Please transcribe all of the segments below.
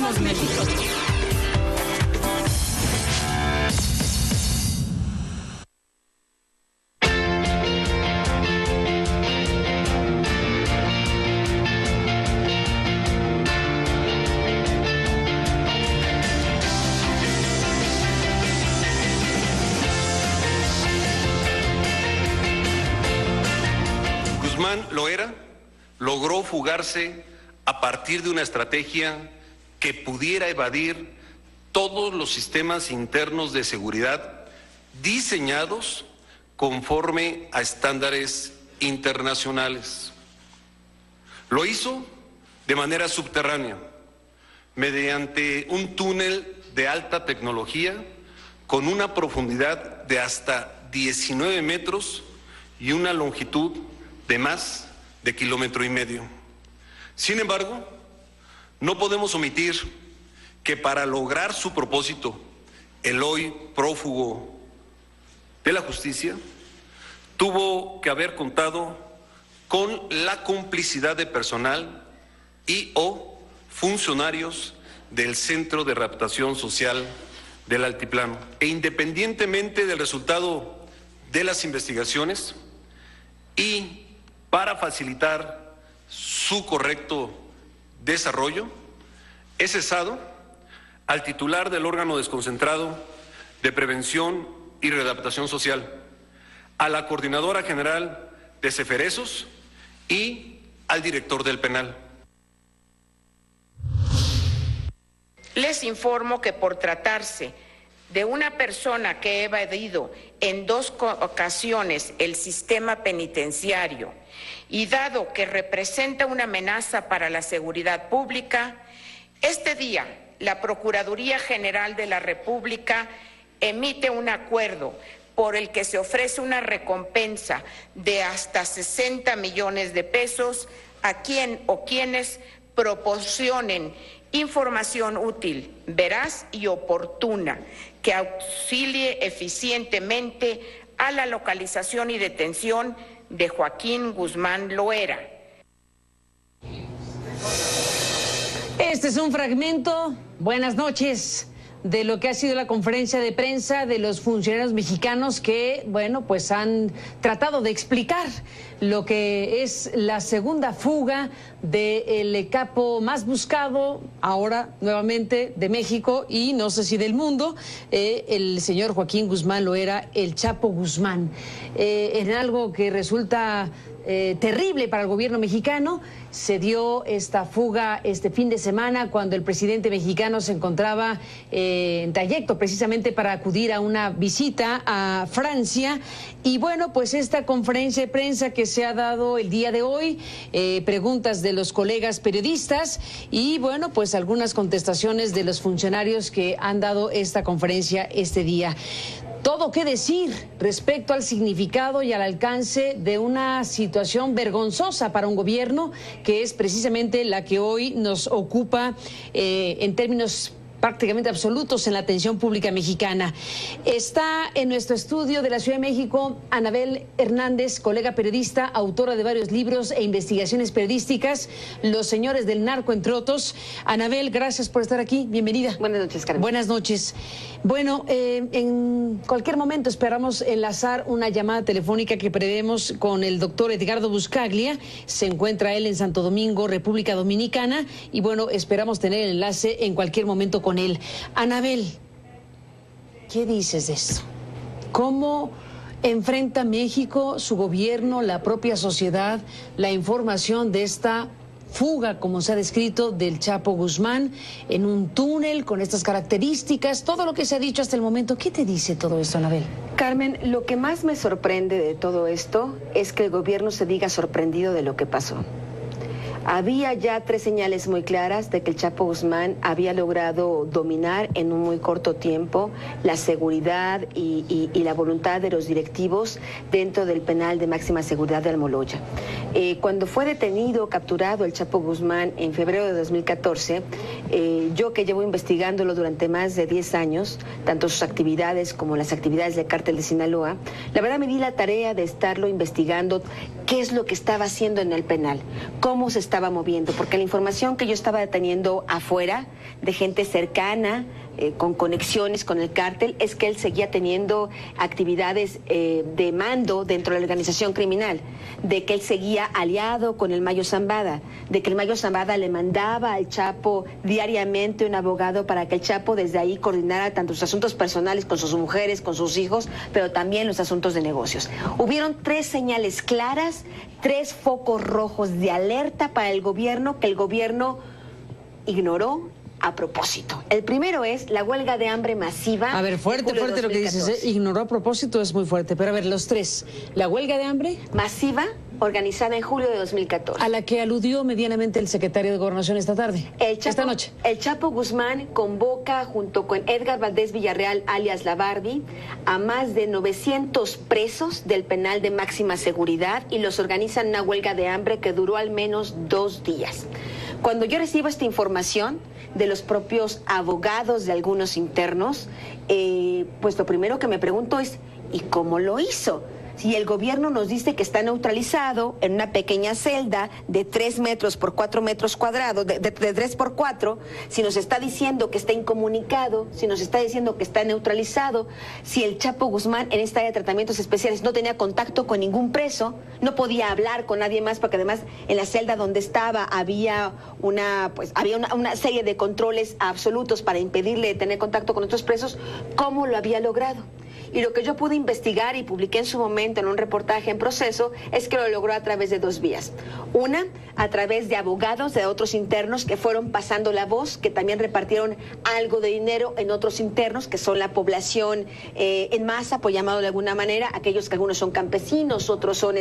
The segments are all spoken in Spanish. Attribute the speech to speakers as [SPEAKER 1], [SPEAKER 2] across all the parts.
[SPEAKER 1] Somos México.
[SPEAKER 2] Guzmán Loera logró fugarse a partir de una estrategia que pudiera evadir todos los sistemas internos de seguridad diseñados conforme a estándares internacionales. Lo hizo de manera subterránea, mediante un túnel de alta tecnología con una profundidad de hasta 19 metros y una longitud de más de 1,5 kilómetros. Sin embargo, no podemos omitir que para lograr su propósito, el hoy prófugo de la justicia tuvo que haber contado con la complicidad de personal y/o funcionarios del Centro de Readaptación Social del Altiplano. E independientemente del resultado de las investigaciones y para facilitar su correcto desarrollo, he cesado al titular del órgano desconcentrado de Prevención y Readaptación Social, a la coordinadora general de Ceferesos y al director del penal.
[SPEAKER 3] Les informo que por tratarse de una persona que ha evadido en 2 ocasiones el sistema penitenciario y dado que representa una amenaza para la seguridad pública, este día la Procuraduría General de la República emite un acuerdo por el que se ofrece una recompensa de hasta 60 millones de pesos a quien o quienes proporcionen información útil, veraz y oportuna que auxilie eficientemente a la localización y detención de Joaquín Guzmán Loera.
[SPEAKER 4] Este es un fragmento, buenas noches, de lo que ha sido la conferencia de prensa de los funcionarios mexicanos que, bueno, pues han tratado de explicar lo que es la segunda fuga del capo más buscado, ahora nuevamente de México y no sé si del mundo, el señor Joaquín Guzmán Loera, el Chapo Guzmán, en algo que resulta terrible para el gobierno mexicano. Se dio esta fuga este fin de semana cuando el presidente mexicano se encontraba en trayecto precisamente para acudir a una visita a Francia. Y bueno, pues esta conferencia de prensa que se ha dado el día de hoy, preguntas de los colegas periodistas y bueno, pues algunas contestaciones de los funcionarios que han dado esta conferencia este día. Todo que decir respecto al significado y al alcance de una situación vergonzosa para un gobierno que es precisamente la que hoy nos ocupa en términos prácticamente absolutos en la atención pública mexicana. Está en nuestro estudio de la Ciudad de México Anabel Hernández, colega periodista, autora de varios libros e investigaciones periodísticas, Los Señores del Narco, entre otros. Anabel, gracias por estar aquí, bienvenida.
[SPEAKER 5] Buenas noches, Carmen.
[SPEAKER 4] Buenas noches. Bueno, en cualquier momento esperamos enlazar una llamada telefónica que prevemos con el doctor Edgardo Buscaglia. Se encuentra él en Santo Domingo, República Dominicana, y bueno, esperamos tener el enlace en cualquier momento con él. Anabel, ¿qué dices de esto? ¿Cómo enfrenta México, su gobierno, la propia sociedad, la información de esta fuga, como se ha descrito, del Chapo Guzmán en un túnel con estas características, todo lo que se ha dicho hasta el momento? ¿Qué te dice todo esto, Anabel?
[SPEAKER 5] Carmen, lo que más me sorprende de todo esto es que el gobierno se diga sorprendido de lo que pasó. Había ya 3 señales muy claras de que el Chapo Guzmán había logrado dominar en un muy corto tiempo la seguridad y la voluntad de los directivos dentro del penal de máxima seguridad de Almoloya. Cuando fue detenido, capturado el Chapo Guzmán en febrero de 2014, yo que llevo investigándolo durante más de 10 años, tanto sus actividades como las actividades del cártel de Sinaloa, la verdad me di la tarea de estarlo investigando, qué es lo que estaba haciendo en el penal, cómo se estaba moviendo, porque la información que yo estaba teniendo afuera de gente cercana, con conexiones con el cártel, es que él seguía teniendo actividades de mando dentro de la organización criminal, de que él seguía aliado con el Mayo Zambada, de que el Mayo Zambada le mandaba al Chapo diariamente un abogado para que el Chapo desde ahí coordinara tanto sus asuntos personales con sus mujeres, con sus hijos, pero también los asuntos de negocios. Hubieron 3 señales claras, 3 focos rojos de alerta para el gobierno que el gobierno ignoró a propósito. El primero es la huelga de hambre masiva.
[SPEAKER 4] A ver, fuerte lo que dices, ¿eh? Ignoró a propósito, es muy fuerte. Pero a ver, los 3. La huelga de hambre
[SPEAKER 5] masiva, organizada en julio de 2014.
[SPEAKER 4] A la que aludió medianamente el secretario de Gobernación esta tarde, esta noche.
[SPEAKER 5] El Chapo Guzmán convoca, junto con Edgar Valdés Villarreal, alias La Barbie, a más de 900 presos del penal de máxima seguridad y los organizan una huelga de hambre que duró al menos 2 días. Cuando yo recibo esta información de los propios abogados de algunos internos, pues lo primero que me pregunto es, ¿y cómo lo hizo? Si el gobierno nos dice que está neutralizado en una pequeña celda de 3 metros por 4 metros cuadrados, de 3 por 4, si nos está diciendo que está incomunicado, si nos está diciendo que está neutralizado, si el Chapo Guzmán en esta área de tratamientos especiales no tenía contacto con ningún preso, no podía hablar con nadie más, porque además en la celda donde estaba había una serie de controles absolutos para impedirle tener contacto con otros presos, ¿cómo lo había logrado? Y lo que yo pude investigar y publiqué en su momento en un reportaje en Proceso es que lo logró a través de 2 vías. Una, a través de abogados de otros internos que fueron pasando la voz, que también repartieron algo de dinero en otros internos, que son la población en masa, por llamarlo de alguna manera, aquellos que algunos son campesinos, otros son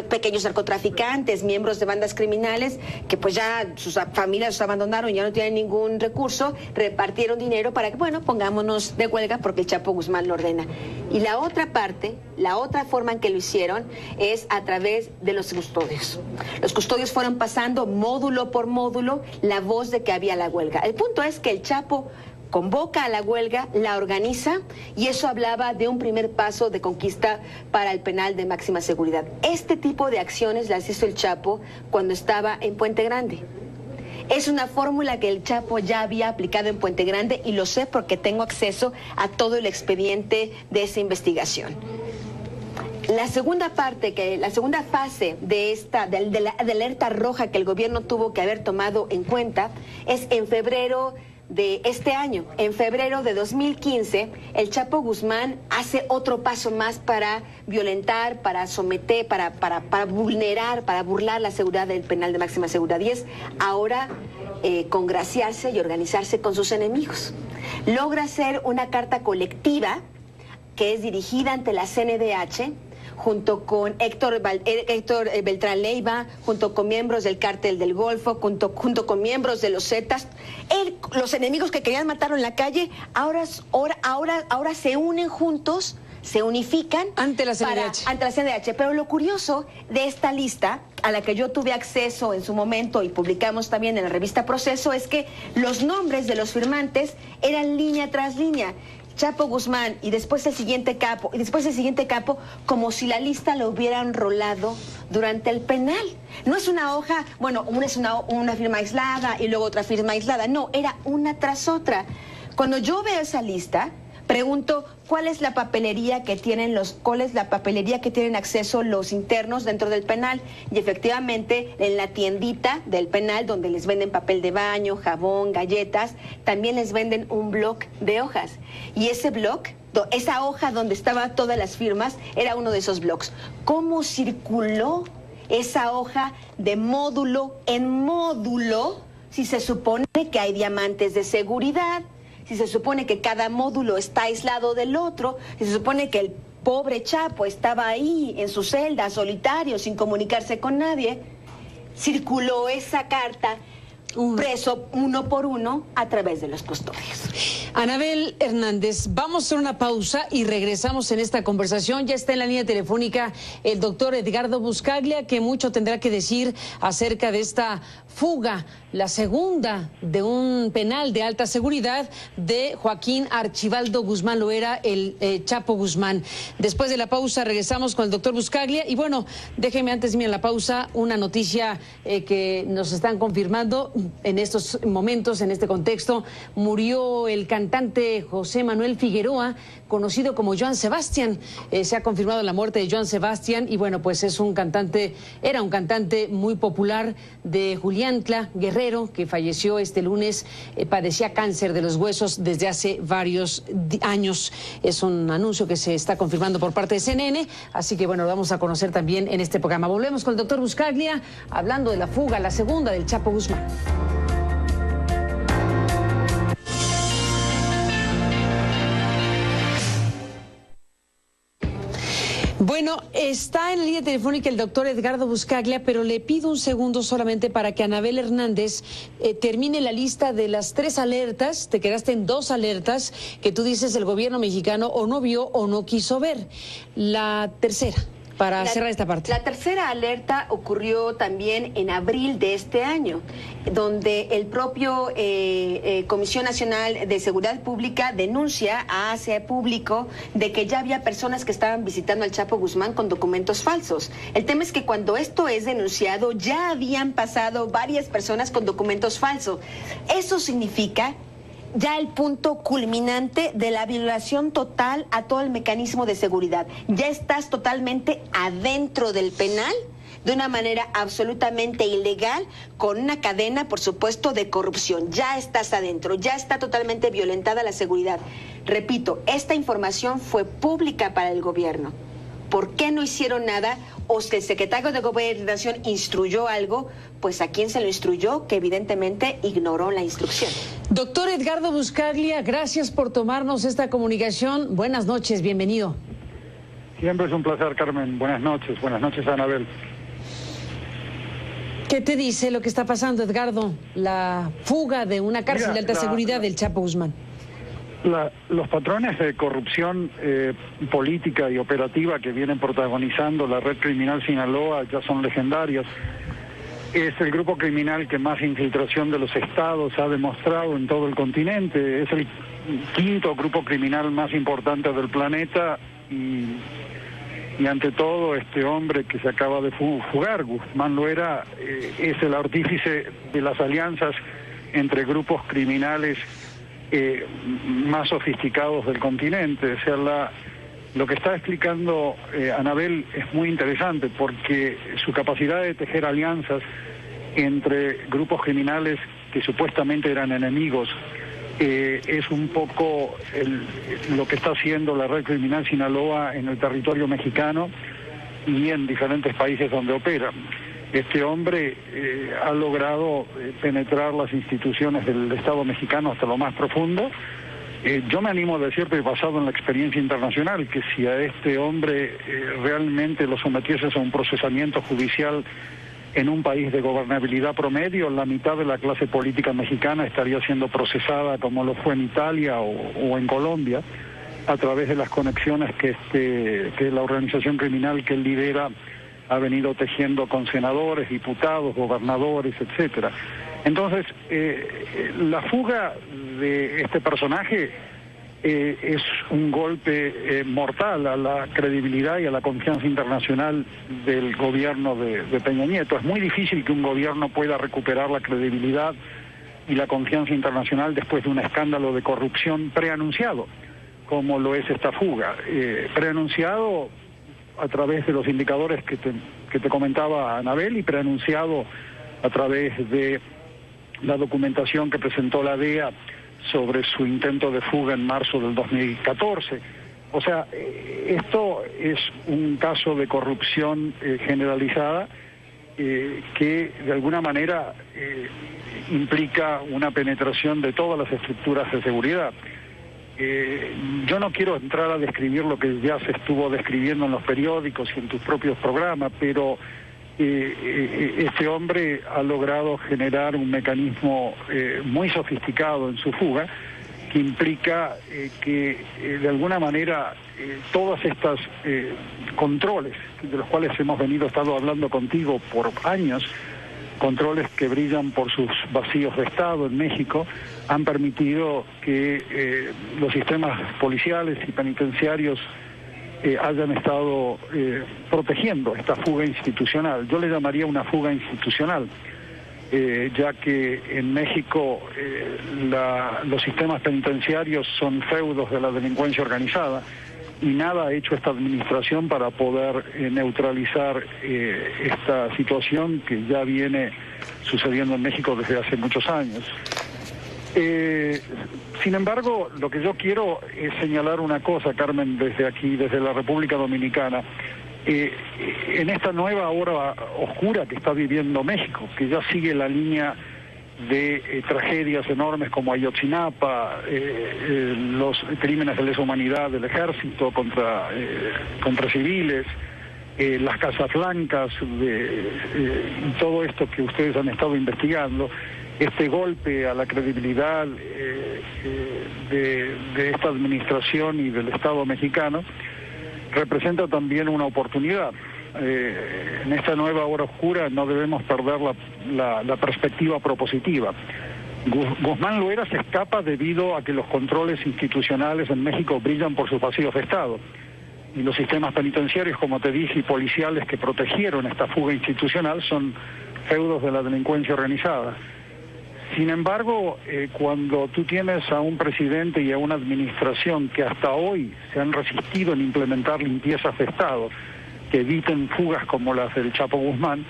[SPEAKER 5] pequeños narcotraficantes, miembros de bandas criminales, que pues ya sus familias los abandonaron y ya no tienen ningún recurso, repartieron dinero para que, bueno, pongámonos de huelga porque el Chapo Guzmán lo ordena. Y la otra parte, la otra forma en que lo hicieron es a través de los custodios. Los custodios fueron pasando módulo por módulo la voz de que había la huelga. El punto es que el Chapo convoca a la huelga, la organiza, y eso hablaba de un primer paso de conquista para el penal de máxima seguridad. Este tipo de acciones las hizo el Chapo cuando estaba en Puente Grande. Es una fórmula que el Chapo ya había aplicado en Puente Grande y lo sé porque tengo acceso a todo el expediente de esa investigación. La segunda fase de la alerta roja que el gobierno tuvo que haber tomado en cuenta es en febrero de este año. En febrero de 2015, el Chapo Guzmán hace otro paso más para violentar, para someter, para vulnerar, para burlar la seguridad del penal de máxima seguridad, y es ahora congraciarse y organizarse con sus enemigos. Logra hacer una carta colectiva que es dirigida ante la CNDH, junto con Héctor Beltrán Leiva, junto con miembros del Cártel del Golfo, junto con miembros de los Zetas. Los enemigos que querían matarlo en la calle, ahora se unen juntos, se unifican
[SPEAKER 4] ante la CNDH.
[SPEAKER 5] Ante la CNDH. Pero lo curioso de esta lista, a la que yo tuve acceso en su momento y publicamos también en la revista Proceso, es que los nombres de los firmantes eran línea tras línea. Chapo Guzmán y después el siguiente capo, como si la lista lo hubieran rolado durante el penal. No es una hoja, bueno, una es una firma aislada y luego otra firma aislada, no, era una tras otra. Cuando yo veo esa lista, pregunto cuál es la papelería que tienen acceso los internos dentro del penal, y efectivamente en la tiendita del penal donde les venden papel de baño, jabón, galletas, también les venden un bloc de hojas, y ese bloc, esa hoja donde estaban todas las firmas, era uno de esos blocs. ¿Cómo circuló esa hoja de módulo en módulo si se supone que hay diamantes de seguridad? Si se supone que cada módulo está aislado del otro, si se supone que el pobre Chapo estaba ahí en su celda, solitario, sin comunicarse con nadie, circuló esa carta preso uno por uno a través de los custodios.
[SPEAKER 4] Anabel Hernández, vamos a hacer una pausa y regresamos en esta conversación. Ya está en la línea telefónica el doctor Edgardo Buscaglia, que mucho tendrá que decir acerca de esta fuga, la segunda de un penal de alta seguridad de Joaquín Archibaldo Guzmán Loera, el Chapo Guzmán. Después de la pausa regresamos con el doctor Buscaglia y bueno, déjeme antes de ir a la pausa una noticia que nos están confirmando en estos momentos, en este contexto. Murió el cantante José Manuel Figueroa, conocido como Joan Sebastián. Se ha confirmado la muerte de Joan Sebastián y bueno, pues es un cantante, era un cantante muy popular de Juliantla, Guerrero, que falleció este lunes. Padecía cáncer de los huesos desde hace varios años. Es un anuncio que se está confirmando por parte de CNN, así que bueno, lo vamos a conocer también en este programa. Volvemos con el doctor Buscaglia, hablando de la fuga, la segunda del Chapo Guzmán. Bueno, está en la línea telefónica el doctor Edgardo Buscaglia, pero le pido un segundo solamente para que Anabel Hernández termine la lista de las 3 alertas. Te quedaste en 2 alertas que tú dices el gobierno mexicano o no vio o no quiso ver. La tercera, para cerrar esta parte.
[SPEAKER 5] La tercera alerta ocurrió también en abril de este año, donde el propio Comisión Nacional de Seguridad Pública denuncia, hace público de que ya había personas que estaban visitando al Chapo Guzmán con documentos falsos. El tema es que cuando esto es denunciado, ya habían pasado varias personas con documentos falsos. Eso significa ya el punto culminante de la violación total a todo el mecanismo de seguridad. Ya estás totalmente adentro del penal de una manera absolutamente ilegal, con una cadena, por supuesto, de corrupción. Ya estás adentro, ya está totalmente violentada la seguridad. Repito, esta información fue pública para el gobierno. ¿Por qué no hicieron nada? O si el secretario de Gobernación instruyó algo, pues a quién se lo instruyó, que evidentemente ignoró la instrucción.
[SPEAKER 4] Doctor Edgardo Buscaglia, gracias por tomarnos esta comunicación. Buenas noches, bienvenido.
[SPEAKER 1] Siempre es un placer, Carmen. Buenas noches, Anabel.
[SPEAKER 4] ¿Qué te dice lo que está pasando, Edgardo? La fuga de una cárcel de alta seguridad del Chapo Guzmán.
[SPEAKER 1] Los patrones de corrupción política y operativa que vienen protagonizando la red criminal Sinaloa ya son legendarios. Es el grupo criminal que más infiltración de los estados ha demostrado en todo el continente. Es el 5º grupo criminal más importante del planeta y ante todo este hombre que se acaba de fugar, Guzmán Loera, es el artífice de las alianzas entre grupos criminales más sofisticados del continente. O sea, lo que está explicando Anabel es muy interesante porque su capacidad de tejer alianzas entre grupos criminales que supuestamente eran enemigos es un poco lo que está haciendo la red criminal Sinaloa en el territorio mexicano y en diferentes países donde opera. Este hombre ha logrado penetrar las instituciones del Estado mexicano hasta lo más profundo. Yo me animo a decirte, basado en la experiencia internacional, que si a este hombre realmente lo sometieses a un procesamiento judicial en un país de gobernabilidad promedio, la mitad de la clase política mexicana estaría siendo procesada como lo fue en Italia o en Colombia, a través de las conexiones que la organización criminal que él lidera ha venido tejiendo con senadores, diputados, gobernadores, etcétera. Entonces, la fuga de este personaje es un golpe mortal a la credibilidad y a la confianza internacional del gobierno de Peña Nieto. Es muy difícil que un gobierno pueda recuperar la credibilidad y la confianza internacional después de un escándalo de corrupción preanunciado, como lo es esta fuga. Preanunciado a través de los indicadores que te comentaba Anabel y preanunciado a través de la documentación que presentó la DEA sobre su intento de fuga en marzo del 2014. O sea, esto es un caso de corrupción generalizada que de alguna manera implica una penetración de todas las estructuras de seguridad. Yo no quiero entrar a describir lo que ya se estuvo describiendo en los periódicos y en tus propios programas, pero este hombre ha logrado generar un mecanismo muy sofisticado en su fuga, que implica que de alguna manera todas estas controles, de los cuales hemos estado hablando contigo por años, controles que brillan por sus vacíos de Estado en México, han permitido que los sistemas policiales y penitenciarios hayan estado protegiendo esta fuga institucional. Yo le llamaría una fuga institucional, ya que en México los sistemas penitenciarios son feudos de la delincuencia organizada y nada ha hecho esta administración para poder neutralizar esta situación que ya viene sucediendo en México desde hace muchos años. Sin embargo, lo que yo quiero es señalar una cosa, Carmen, desde aquí, desde la República Dominicana. En esta nueva hora oscura que está viviendo México, que ya sigue la línea de tragedias enormes como Ayotzinapa, los crímenes de lesa humanidad del ejército contra civiles, las Casas Blancas, y todo esto que ustedes han estado investigando, este golpe a la credibilidad de esta administración y del Estado mexicano, representa también una oportunidad. En esta nueva hora oscura no debemos perder la perspectiva propositiva. Guzmán Loera se escapa debido a que los controles institucionales en México brillan por sus vacíos de Estado. Y los sistemas penitenciarios, como te dije, y policiales que protegieron esta fuga institucional son feudos de la delincuencia organizada. Sin embargo, cuando tú tienes a un presidente y a una administración que hasta hoy se han resistido en implementar limpiezas de Estado, que eviten fugas como las del Chapo Guzmán,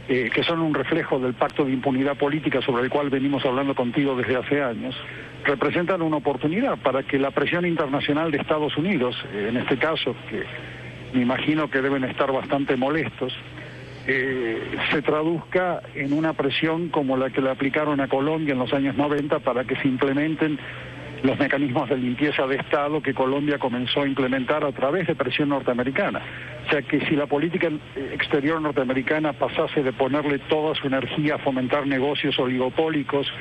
[SPEAKER 1] que son un reflejo del pacto de impunidad política sobre el cual venimos hablando contigo desde hace años, representan una oportunidad para que la presión internacional de Estados Unidos, en este caso, que me imagino que deben estar bastante molestos, se traduzca en una presión como la que le aplicaron a Colombia en los años 90 para que se implementen los mecanismos de limpieza de Estado que Colombia comenzó a implementar a través de presión norteamericana. O sea que si la política exterior norteamericana pasase de ponerle toda su energía a fomentar negocios oligopólicos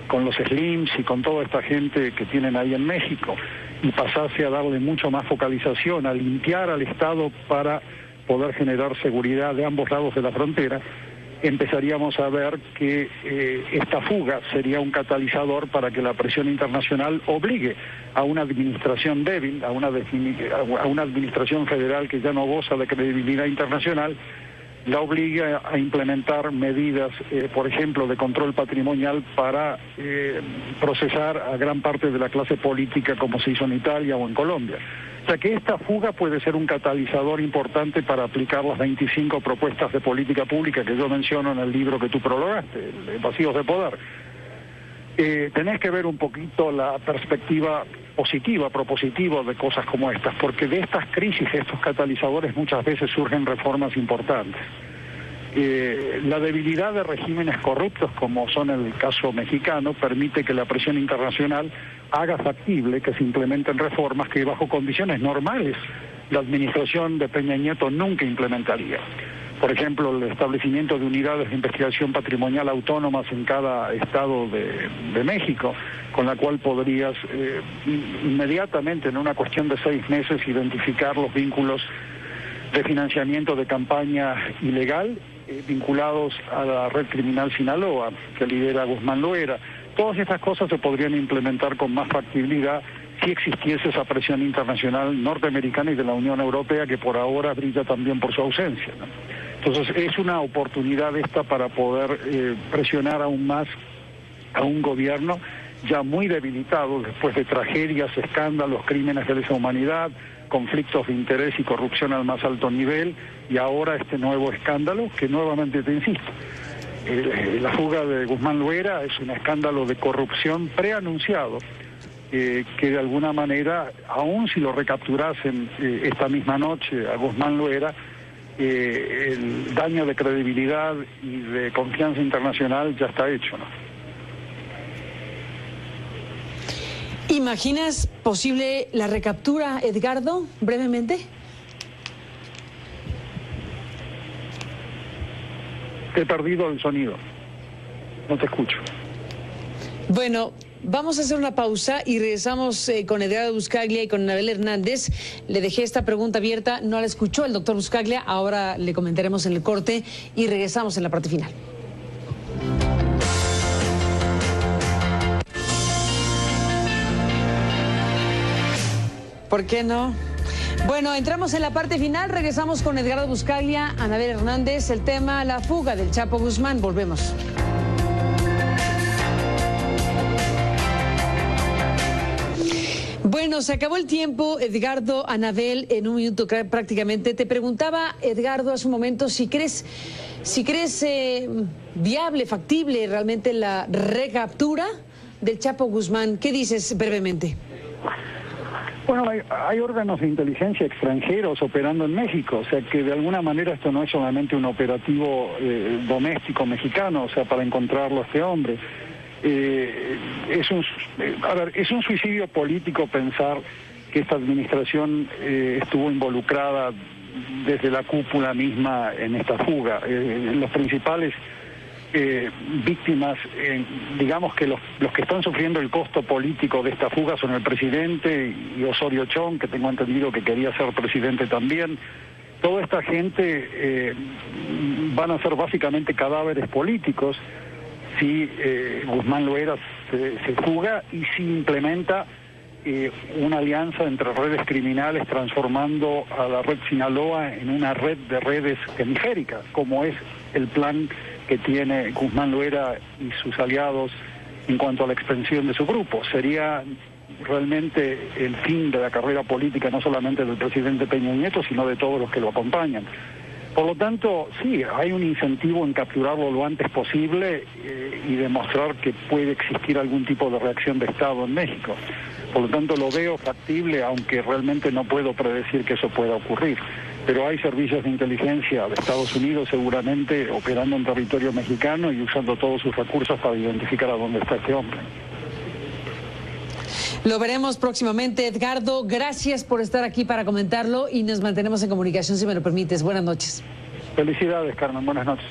[SPEAKER 1] con los Slims y con toda esta gente que tienen ahí en México, y pasase a darle mucho más focalización, a limpiar al Estado para poder generar seguridad de ambos lados de la frontera, empezaríamos a ver que esta fuga sería un catalizador para que la presión internacional obligue a una administración débil, a una administración federal que ya no goza de credibilidad internacional, la obligue a implementar medidas, por ejemplo, de control patrimonial para procesar a gran parte de la clase política como se hizo en Italia o en Colombia. O sea que esta fuga puede ser un catalizador importante para aplicar las 25 propuestas de política pública que yo menciono en el libro que tú prologaste, Vacíos de Poder. Tenés que ver un poquito la perspectiva positiva, propositiva de cosas como estas, porque de estas crisis, de estos catalizadores, muchas veces surgen reformas importantes. La debilidad de regímenes corruptos, como son el caso mexicano, permite que la presión internacional haga factible que se implementen reformas que bajo condiciones normales la administración de Peña Nieto nunca implementaría. Por ejemplo, el establecimiento de unidades de investigación patrimonial autónomas en cada estado de México, con la cual podrías inmediatamente, en una cuestión de 6 meses, identificar los vínculos de financiamiento de campaña ilegal vinculados a la red criminal Sinaloa, que lidera Guzmán Loera. Todas estas cosas se podrían implementar con más factibilidad si existiese esa presión internacional norteamericana y de la Unión Europea, que por ahora brilla también por su ausencia, ¿no? Entonces es una oportunidad esta para poder presionar aún más a un gobierno ya muy debilitado después de tragedias, escándalos, crímenes de lesa humanidad, conflictos de interés y corrupción al más alto nivel, y ahora este nuevo escándalo que nuevamente te insisto. La fuga de Guzmán Loera es un escándalo de corrupción preanunciado, que de alguna manera, aun si lo recapturasen esta misma noche a Guzmán Loera, el daño de credibilidad y de confianza internacional ya está hecho, ¿no?
[SPEAKER 4] ¿Imaginas posible la recaptura, Edgardo, brevemente?
[SPEAKER 1] He perdido el sonido. No te escucho.
[SPEAKER 4] Bueno, vamos a hacer una pausa y regresamos con Edgardo Buscaglia y con Anabel Hernández. Le dejé esta pregunta abierta, no la escuchó el doctor Buscaglia, ahora le comentaremos en el corte y regresamos en la parte final. ¿Por qué no? Bueno, entramos en la parte final, regresamos con Edgardo Buscaglia, Anabel Hernández, el tema la fuga del Chapo Guzmán. Volvemos. Bueno, se acabó el tiempo, Edgardo, Anabel, en un minuto prácticamente. Te preguntaba, Edgardo, hace un momento, si crees viable, factible realmente la recaptura del Chapo Guzmán. ¿Qué dices brevemente?
[SPEAKER 1] Bueno, hay órganos de inteligencia extranjeros operando en México, o sea que de alguna manera esto no es solamente un operativo doméstico mexicano, o sea, para encontrarlo a este hombre. Es un suicidio político pensar que esta administración estuvo involucrada desde la cúpula misma en esta fuga. Los principales víctimas, digamos que los que están sufriendo el costo político de esta fuga son el presidente y Osorio Chong, que tengo entendido que quería ser presidente también. Toda esta gente van a ser básicamente cadáveres políticos si Guzmán Loera se fuga y si implementa una alianza entre redes criminales transformando a la red Sinaloa en una red de redes hemisféricas, como es el plan que tiene Guzmán Loera y sus aliados en cuanto a la expansión de su grupo. Sería realmente el fin de la carrera política no solamente del presidente Peña Nieto, sino de todos los que lo acompañan. Por lo tanto, sí, hay un incentivo en capturarlo lo antes posible y demostrar que puede existir algún tipo de reacción de Estado en México. Por lo tanto, lo veo factible, aunque realmente no puedo predecir que eso pueda ocurrir. Pero hay servicios de inteligencia de Estados Unidos seguramente operando en territorio mexicano y usando todos sus recursos para identificar a dónde está este hombre.
[SPEAKER 4] Lo veremos próximamente, Edgardo. Gracias por estar aquí para comentarlo y nos mantenemos en comunicación, si me lo permites. Buenas noches.
[SPEAKER 1] Felicidades, Carmen. Buenas noches.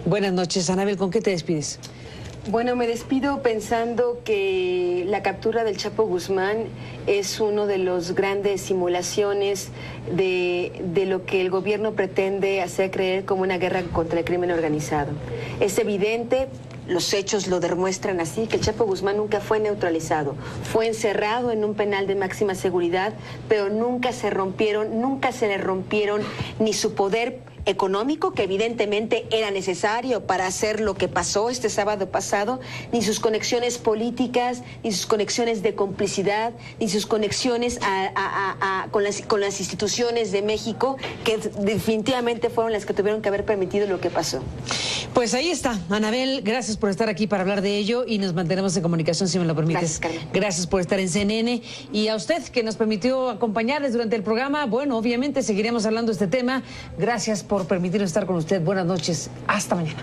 [SPEAKER 4] Buenas noches. Anabel, ¿con qué te despides?
[SPEAKER 5] Bueno, me despido pensando que la captura del Chapo Guzmán es uno de los grandes simulaciones de lo que el gobierno pretende hacer creer como una guerra contra el crimen organizado. Es evidente, los hechos lo demuestran así, que el Chapo Guzmán nunca fue neutralizado. Fue encerrado en un penal de máxima seguridad, pero nunca se le rompieron ni su poder económico, que evidentemente era necesario para hacer lo que pasó este sábado pasado, ni sus conexiones políticas, ni sus conexiones de complicidad, ni sus conexiones con las instituciones de México, que definitivamente fueron las que tuvieron que haber permitido lo que pasó.
[SPEAKER 4] Pues ahí está, Anabel, gracias por estar aquí para hablar de ello y nos mantenemos en comunicación, si me lo permites.
[SPEAKER 5] Gracias, Carmen.
[SPEAKER 4] Gracias por estar en CNN y a usted que nos permitió acompañarles durante el programa. Bueno, obviamente seguiremos hablando de este tema. Gracias por permitirnos estar con usted. Buenas noches. Hasta mañana.